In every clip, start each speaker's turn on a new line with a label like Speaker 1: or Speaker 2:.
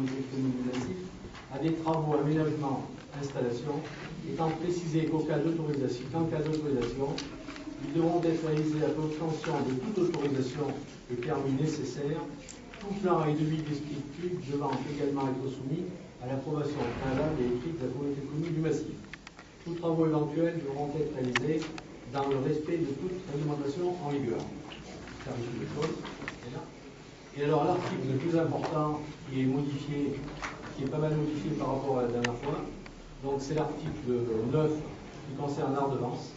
Speaker 1: communauté de communes du massif à des travaux, aménagements, installations, étant précisé qu'en cas d'autorisation, ils devront être réalisés à l'obtention de toute autorisation et permis nécessaires, tout plan et devis descriptif devant également être soumis à l'approbation préalable et écrite de la communauté de communes du massif. Tous travaux éventuels devront être réalisés dans le respect de toute réglementation en vigueur. Clarifie les choses. Et alors l'article le plus important qui est modifié, qui est pas mal modifié par rapport à la dernière fois, donc c'est l'article 9 qui concerne l'Ardevance.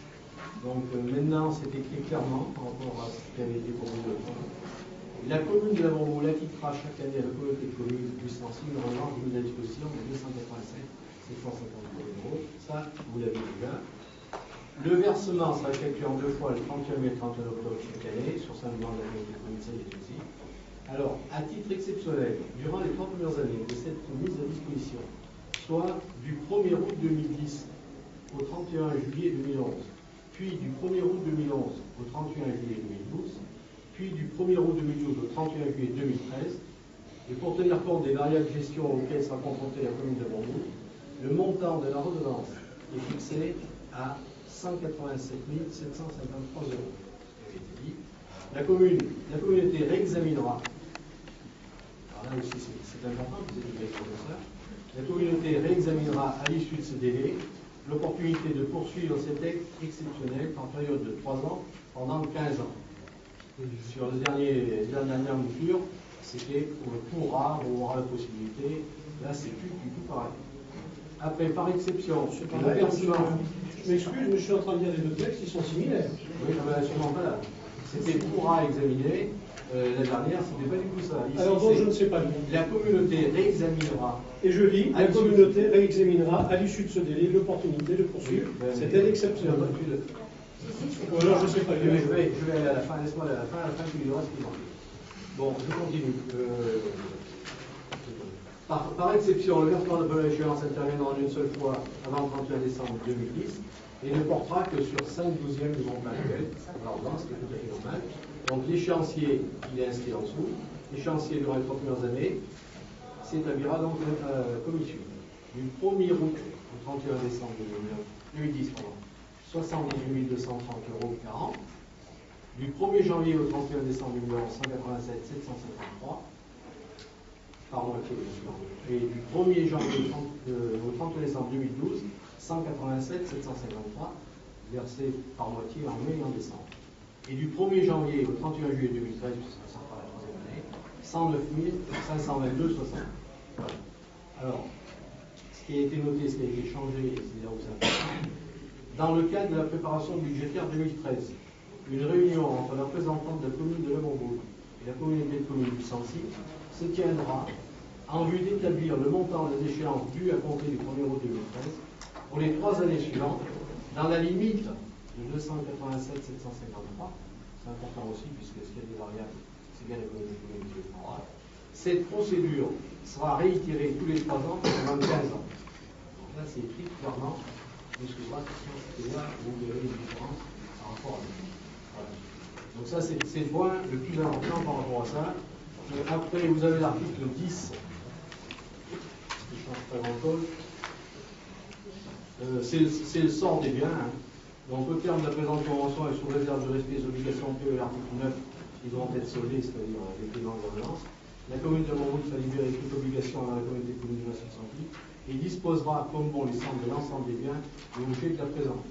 Speaker 1: Donc maintenant c'est écrit clairement par rapport à ce qui avait été proposé de fois. La commune de la Bourboule acquittera chaque année à la communauté de communes l'ustensile une revanche mise à disposition de 287 750 €. Ça, vous l'avez déjà. Le versement sera effectué en 2 fois, le 31 mai et le 31 octobre chaque année, sur 5 mois de la communauté de communes, ça y est aussi. Alors, à titre exceptionnel, durant les 30 premières années de cette mise à disposition, soit du 1er août 2010 au 31 juillet 2011, puis du 1er août 2011 au 31 juillet 2012, puis du 1er août 2012 au 31 juillet 2013, et pour tenir compte des variables de gestion auxquelles sera confrontée la commune de Bourboule, le montant de la redevance est fixé à 187 753 €. La communauté réexaminera, alors là aussi c'est important que vous ayez une comme ça, la communauté réexaminera à l'issue de ce délai l'opportunité de poursuivre cet acte exceptionnel en période de 3 ans pendant 15 ans. Sur la dernière mouture, c'était pour le pourra, on aura la possibilité, là c'est plus du tout pareil. Après, par exception, le versement.
Speaker 2: Je m'excuse, mais je suis en train de dire les deux textes, ils sont similaires.
Speaker 1: Oui, sûrement pas là. C'était pourra examiner, la dernière, c'était pas du tout ça. Ici,
Speaker 2: alors donc je ne sais pas.
Speaker 1: La communauté réexaminera.
Speaker 2: Et je lis, la communauté réexaminera à l'issue de ce délai l'opportunité de poursuivre cette aide exceptionnelle. Ou alors je ne sais pas.
Speaker 1: Je vais aller à la fin, laisse-moi aller à la fin, tu diras ce qu'il en est. Bon, je continue. Par exception, le versement de l'échéance interviendra une seule fois avant le 31 décembre 2010 et ne portera que sur 5/12 du montant actuel. Alors, ce qui est tout à fait normal. Donc, l'échéancier, il est inscrit en dessous. L'échéancier durant les 30 premières années s'établira donc comme suit. Du 1er août au 31 décembre 2010, 78 230 € par an. Du 1er janvier au 31 décembre 2011, 187 753 par moitié, bien sûr. Et du 1er janvier au 31 décembre 2012, 187 753 versés par moitié en mai et en décembre. Et du 1er janvier au 31 juillet 2013, puisque ça sera la troisième année, 109 522 60. Voilà. Alors, ce qui a été noté, ce qui a été changé, c'est là où c'est important. Dans le cadre de la préparation budgétaire 2013, une réunion entre la représentante de la commune de La Bourboule et la communauté de communes du Sancy se tiendra en vue d'établir le montant des échéances dues à compter du 1er août 2013 pour les 3 années suivantes, dans la limite de 287 753. C'est important aussi, puisque s'il y a des variables, c'est bien la communauté de communes qui le prendra. Cette procédure sera réitérée tous les 3 ans pendant 15 ans. Donc là, c'est écrit clairement. Excusez-moi, c'est là où vous verrez une différence par rapport à nous. Voilà. Donc ça, c'est le point le plus important par rapport à ça. Après, vous avez l'article 10, qui ne change pas grand-chose. C'est le sort des biens. Hein. Donc, au terme de la présente convention et sous réserve de respect des obligations prévues à l'article 9, qui devront être soldées, c'est-à-dire les paiements de l'ordonnance, la commune de Bourboule va libérer toute obligation dans la communauté de communes du massif Sancy et disposera, comme bon les semble, de l'ensemble des biens et objets de la présente.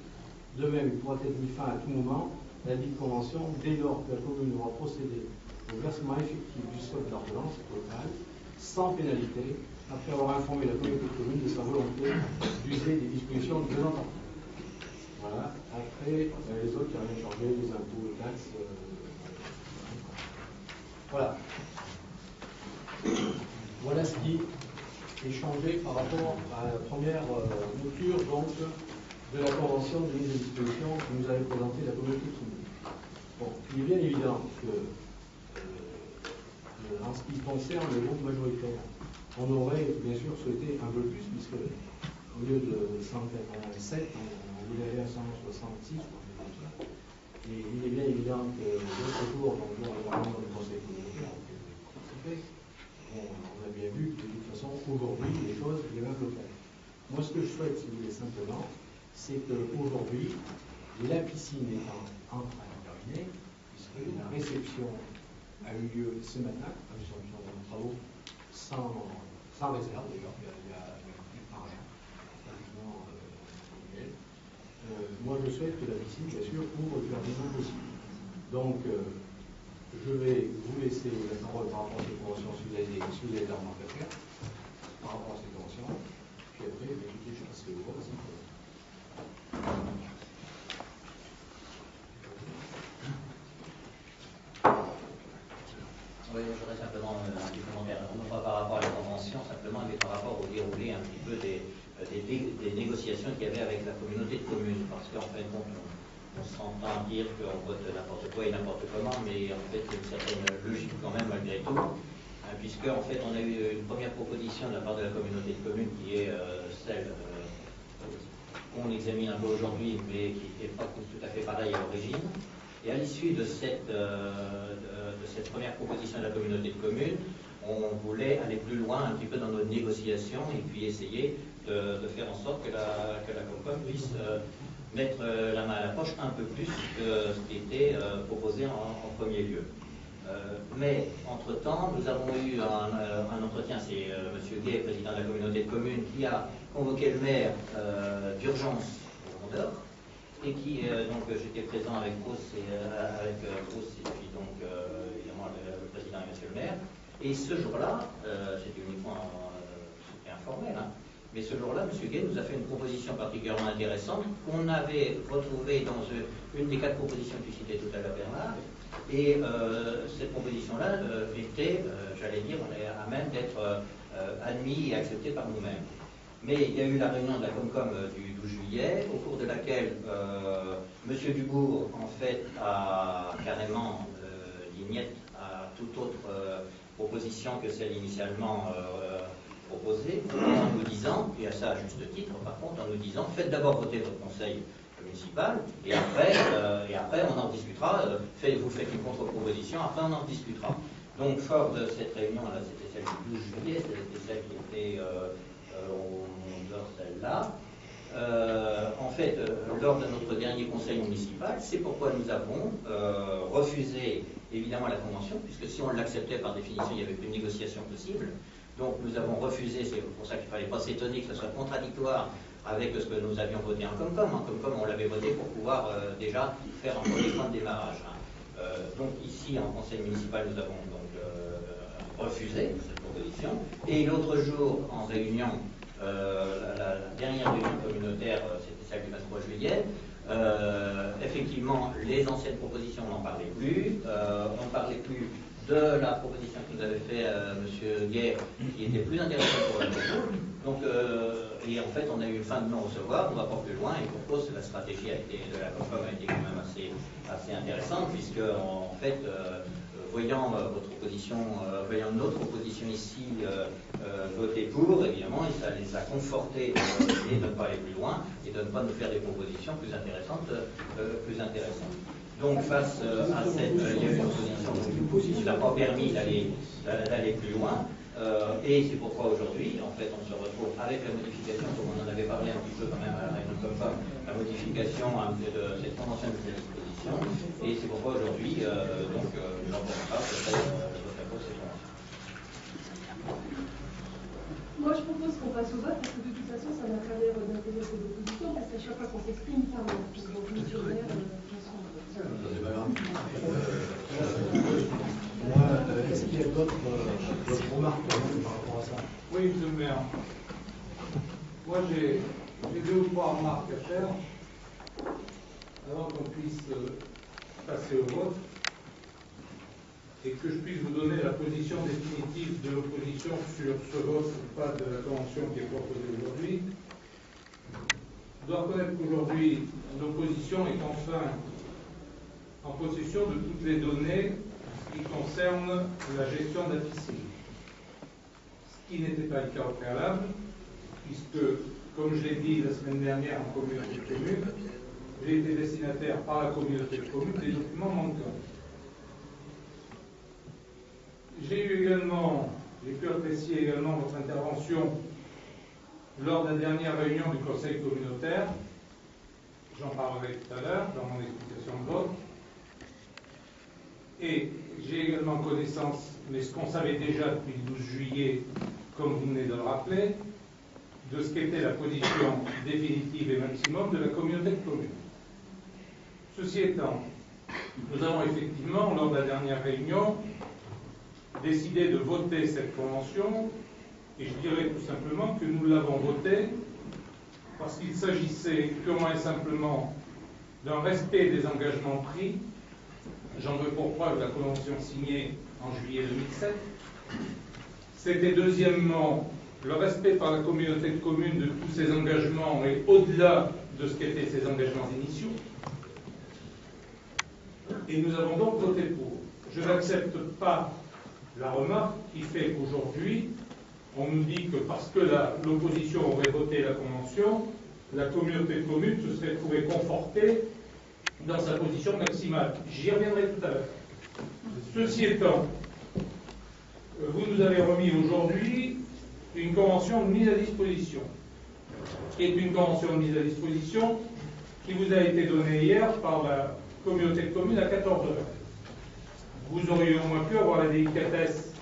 Speaker 1: De même, il pourra être mis fin à tout moment à la dite convention dès lors que la commune aura procédé au versement effectif du solde de l'ordonnance totale, sans pénalité, après avoir informé la communauté de communes de sa volonté d'user des dispositions du présent article. Voilà. Après, les autres, il n'y a rien changé, les impôts, les taxes. Voilà. Voilà ce qui est changé par rapport à la première mouture donc, de la convention de mise à disposition que nous avait présentée la communauté de communes. Bon, il est bien évident que, en ce qui concerne le groupe majoritaire, on aurait bien sûr souhaité un peu plus, puisque au lieu de 187, on voulait aller à 166, et il est bien évident que l'autre jour, donc le règlement du conseil communautaire, bon, on a bien vu que de toute façon, aujourd'hui, les choses, il y a un blocage. Moi, ce que je souhaite, si vous voulez, simplement, c'est qu'aujourd'hui, la piscine étant en train de terminer, puisque la réception a eu lieu ce matin, nous sommes dans nos travaux, sans réserve d'ailleurs, il n'y a rien, pratiquement moi je souhaite que la piscine, bien sûr, ouvre le plus rapidement possible. Donc, je vais vous laisser la parole par rapport à ces conventions si vous avez des remarques à faire, par rapport à ces conventions, puis après, écoutez, je passe le vote.
Speaker 3: Oui, j'aurais simplement un petit commentaire, non pas par rapport à la convention, simplement, mais par rapport au déroulé un petit peu des négociations qu'il y avait avec la communauté de communes, parce qu'en fin de compte, on s'entend dire qu'on vote n'importe quoi et n'importe comment, mais en fait, il y a une certaine logique quand même malgré tout, puisque en fait, on a eu une première proposition de la part de la communauté de communes qui est celle qu'on examine un peu aujourd'hui, mais qui n'était pas tout à fait pareille à l'origine. Et à l'issue de cette première proposition de la communauté de communes, on voulait aller plus loin un petit peu dans nos négociations et puis essayer de faire en sorte que la Comcom puisse mettre la main à la poche un peu plus que ce qui était proposé en premier lieu. Mais entre-temps, nous avons eu un entretien, c'est M. Gay, président de la communauté de communes, qui a convoqué le maire d'urgence au Mondor, et qui, donc j'étais présent avec Bruce et puis donc évidemment le président et monsieur le maire. Et ce jour-là, c'était uniquement c'était informel, hein, mais ce jour-là, M. Gay nous a fait une proposition particulièrement intéressante qu'on avait retrouvée dans une des 4 propositions que tu citais tout à l'heure, Bernard. Et cette proposition-là était, j'allais dire, à même d'être admise et acceptée par nous-mêmes. Mais il y a eu la réunion de la Comcom du 12 juillet, au cours de laquelle M. Dubourg, en fait, a carrément dit niet à toute autre proposition que celle initialement proposée, en nous disant, et à ça à juste titre, par contre, en nous disant, faites d'abord voter votre conseil municipal, et après on en discutera, vous faites une contre-proposition, après on en discutera. Donc, fort de cette réunion-là, c'était celle du 12 juillet, c'était celle qui était celle-là. En fait, lors de notre dernier conseil municipal, c'est pourquoi nous avons refusé évidemment la convention, puisque si on l'acceptait par définition, il n'y avait plus de négociation possible. Donc nous avons refusé, c'est pour ça qu'il ne fallait pas s'étonner que ce soit contradictoire avec ce que nous avions voté en Comcom. En Comcom, on l'avait voté pour pouvoir déjà faire un premier point de démarrage. Donc ici, en conseil municipal, nous avons donc refusé cette proposition. Et l'autre jour, en réunion, la dernière réunion communautaire, c'était celle du 23 juillet, effectivement, les anciennes propositions, on n'en parlait plus. On ne parlait plus de la proposition que nous avait fait M. Guerre, qui était plus intéressante pour la méthode. Donc, et en fait, on a eu une fin de non-recevoir, on ne va pas plus loin, et pour cause, la stratégie de la Comcom a été quand même assez intéressante, puisque, en fait, voyant votre opposition, voyant notre opposition ici voter pour, évidemment, et ça les a confortés de ne pas aller plus loin et de ne pas nous faire des propositions plus intéressantes. Donc, face à cette, il y a eu une opposition qui n'a pas permis d'aller plus loin. Et c'est pourquoi aujourd'hui, en fait, on se retrouve avec la modification, comme on en avait parlé un petit peu quand même à la réunion de Comcom, la modification de cette convention de cette disposition. Et c'est pourquoi aujourd'hui, donc, nous n'en pourrons pas peut-être voter pour ces conventions.
Speaker 4: Moi, je propose qu'on passe au vote, parce que de toute façon, ça n'a pas l'air d'intéresser l'opposition, parce qu'à chaque fois qu'on s'exprime, il parle. Donc, monsieur le maire, de toute façon.
Speaker 1: Est-ce qu'il y a d'autres remarques par rapport à ça?
Speaker 5: Oui, monsieur le maire. Moi, j'ai 2 ou 3 remarques à faire avant qu'on puisse passer au vote et que je puisse vous donner la position définitive de l'opposition sur ce vote ou pas de la convention qui est proposée aujourd'hui. Je dois reconnaître qu'aujourd'hui, l'opposition est enfin en possession de toutes les données qui concernent la gestion de la piscine. Ce qui n'était pas le cas au préalable, puisque, comme je l'ai dit la semaine dernière en communauté de communes, j'ai été destinataire par la communauté de communes des documents manquants. J'ai eu également J'ai pu apprécier également votre intervention lors de la dernière réunion du Conseil communautaire. J'en parlerai tout à l'heure dans mon explication de vote. Et j'ai également connaissance, mais ce qu'on savait déjà depuis le 12 juillet, comme vous venez de le rappeler, de ce qu'était la position définitive et maximum de la communauté de communes. Ceci étant, nous avons effectivement, lors de la dernière réunion, décidé de voter cette convention, et je dirais tout simplement que nous l'avons votée parce qu'il s'agissait purement et simplement d'un respect des engagements pris. J'en veux pour preuve la convention signée en juillet 2007. C'était deuxièmement le respect par la communauté de communes de tous ces engagements et au-delà de ce qu'étaient ces engagements initiaux. Et nous avons donc voté pour. Je n'accepte pas la remarque qui fait qu'aujourd'hui, on nous dit que parce que l'opposition aurait voté la convention, la communauté de communes se serait trouvée confortée dans sa position maximale. J'y reviendrai tout à l'heure. Ceci étant, vous nous avez remis aujourd'hui une convention de mise à disposition, qui est une convention de mise à disposition qui vous a été donnée hier par la communauté de communes à 14 heures. Vous auriez au moins pu avoir la délicatesse,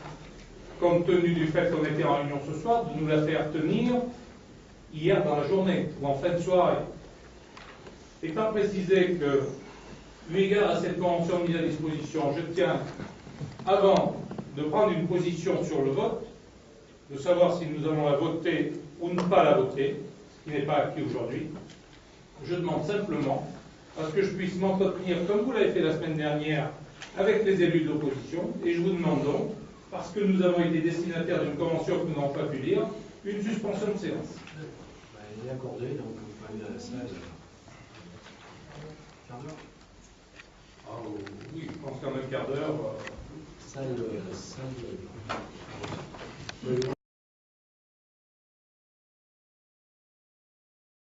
Speaker 5: compte tenu du fait qu'on était en réunion ce soir, de nous la faire tenir hier dans la journée ou en fin de soirée. Étant précisé que, eu égard à cette convention mise à disposition, je tiens, avant de prendre une position sur le vote, de savoir si nous allons la voter ou ne pas la voter, ce qui n'est pas acquis aujourd'hui. Je demande simplement à ce que je puisse m'entretenir, comme vous l'avez fait la semaine dernière, avec les élus de l'opposition, et je vous demande donc, parce que nous avons été destinataires d'une convention que nous n'avons pas pu lire, une suspension de séance.
Speaker 1: Elle est accordée, donc vous pouvez aller à la salle. Quart d'heure.
Speaker 5: Ah, oui, je pense qu'en un quart d'heure.
Speaker 1: Salle.